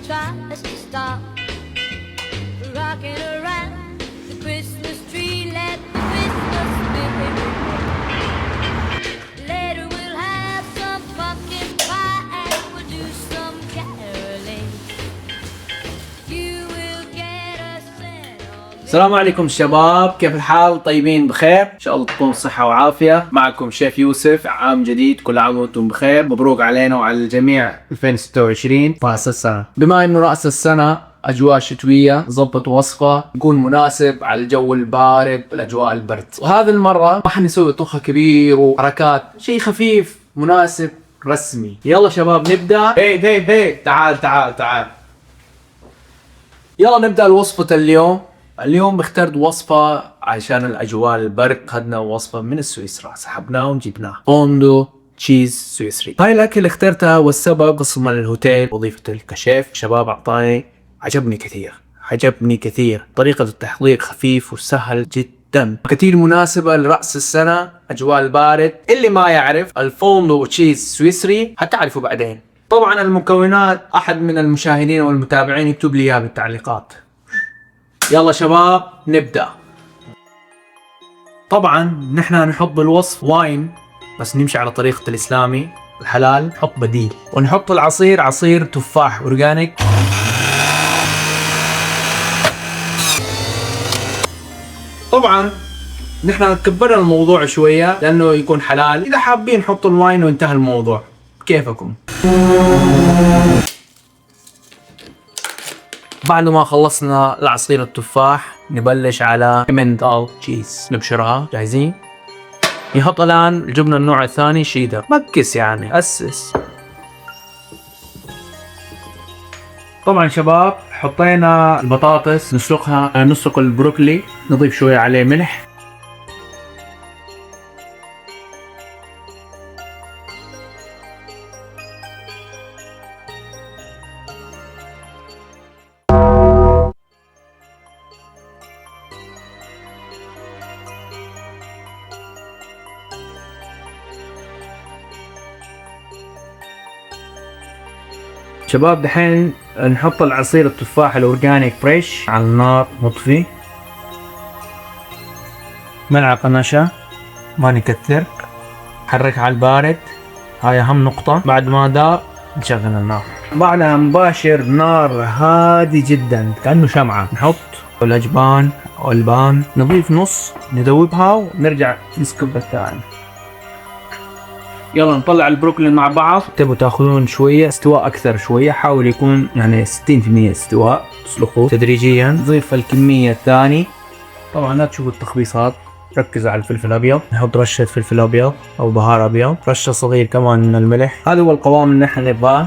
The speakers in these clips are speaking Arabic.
tries to stop rocking around the Christmas tree. Let the Christmas spirit ring. Later we'll have some pumpkin pie and we'll do some caroling. You will get a scent of. السلام عليكم شباب، كيف الحال؟ طيبين بخير؟ ان شاء الله تكون صحة وعافية. معكم شيف يوسف. عام جديد، كل عام وانتم بخير. مبروك علينا وعلى الجميع 2026 رأس السنة. بما انه رأس السنة اجواء شتوية، ضبط وصفة يكون مناسب على الجو البارد والاجواء البرد. وهذه المرة ما حنسوي طخة كبير وحركات، شيء خفيف مناسب رسمي. يلا شباب نبدأ. هي تعال يلا نبدأ الوصفة اليوم اخترت وصفة عشان الأجواء البرد. أخذنا وصفة من السويسرا، سحبناه وجبناه فوندو تشيز سويسري. هاي الأكل اخترتها والسبب قسم من الهوتيل، وظيفة الكشيف شباب أعطاني عجبني كثير. طريقة التحضير خفيف وسهل جدا، كثير مناسبة لرأس السنة، أجواء البارد. اللي ما يعرف الفوندو تشيز سويسري هتعرفوا بعدين. طبعا المكونات أحد من المشاهدين والمتابعين يكتب لي إياها بالتعليقات. يلا شباب نبدأ. طبعا نحن نحط بالوصف واين، بس نمشي على طريقة الإسلامي الحلال، نحط بديل. ونحط العصير عصير تفاح أورجانيك. طبعا نحن كبرنا الموضوع شوية لأنه يكون حلال. إذا حابين نحط الواين وانتهى الموضوع، كيفكم. بعد ما خلصنا العصير التفاح نبلش على إمنتال تشيز، نبشرها. جاهزين؟ يحط الآن الجبنة النوع الثاني شيدر، مكس يعني أسس. طبعا شباب حطينا البطاطس نسلقها، نسلق البروكلي، نضيف شوية عليه ملح. شباب دحين نحط العصير التفاح الأورجانيك فريش على النار، نطفي. ملعقة نشا، ما نكثر، حرك على البارد. هاي أهم نقطة. بعد ما دار نشغل النار. بعدها مباشر نار هادي جدا كأنه شمعة. نحط الأجبان أو البان، نضيف نص، ندوبها ونرجع نسكب الثاني. يلا نطلع البروكلي مع بعض. تبوا تاخذون شوية استواء أكثر شوية، حاول يكون يعني 60% استواء. تسلقوه تدريجيا. نضيف الكمية الثاني. طبعا لا تشوفوا التخبيصات، ركزوا على الفلفل الأبيض. نحط رشة فلفل أبيض أو بهار أبيض، رشة صغير كمان من الملح. هذا هو القوام اللي نحن نبغاه.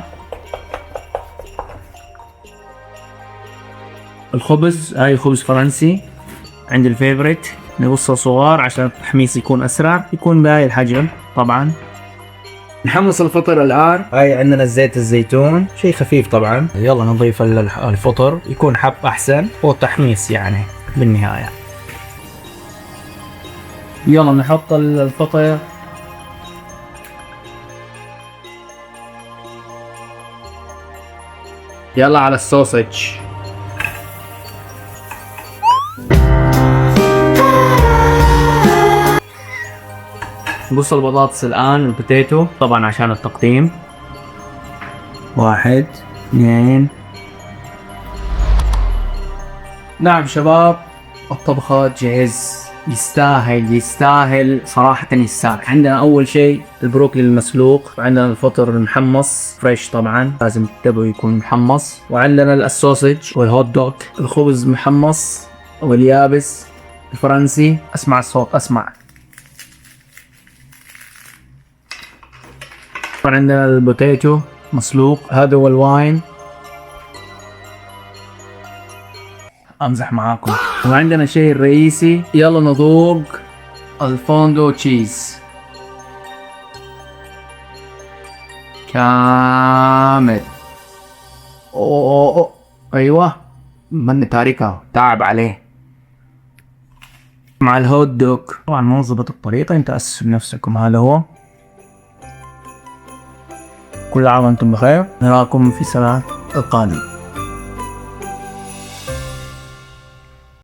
الخبز هاي خبز فرنسي عندي الفيفوريت، نقصه صغار عشان التحميص يكون أسرع، يكون بهاي الحجم. طبعا نحمص الفطر الآن. هاي عندنا زيت الزيتون، شيء خفيف طبعا. يلا نضيف الفطر يكون حب أحسن، والتحميص يعني بالنهاية. يلا نحط الفطر. يلا على السوسج. نقص البطاطس الآن، البوتيتو طبعا عشان التقديم. 1 2. نعم شباب الطبخة جاهز. يستاهل صراحة يستاهل. عندنا أول شيء البروكلي المسلوق، وعندنا الفطر المحمص فريش، طبعا لازم تبغوا يكون محمص. وعندنا السوسج والهوت دوغ، الخبز محمص واليابس الفرنسي. اسمع الصوت، اسمع. عندنا البوتيتو مسلوق. هذا هو الواين، امزح معاكم. وعندنا شيء الرئيسي، يلا نذوق الفوندو تشيز كامل. أوه. ايوه من تاركه تعب عليه مع الهوت دوغ. طبعا مو ضبط الطريقه، انت اسس بنفسكم. هذا هو. كل عام وانتم بخير، نراكم في السنة القادمة.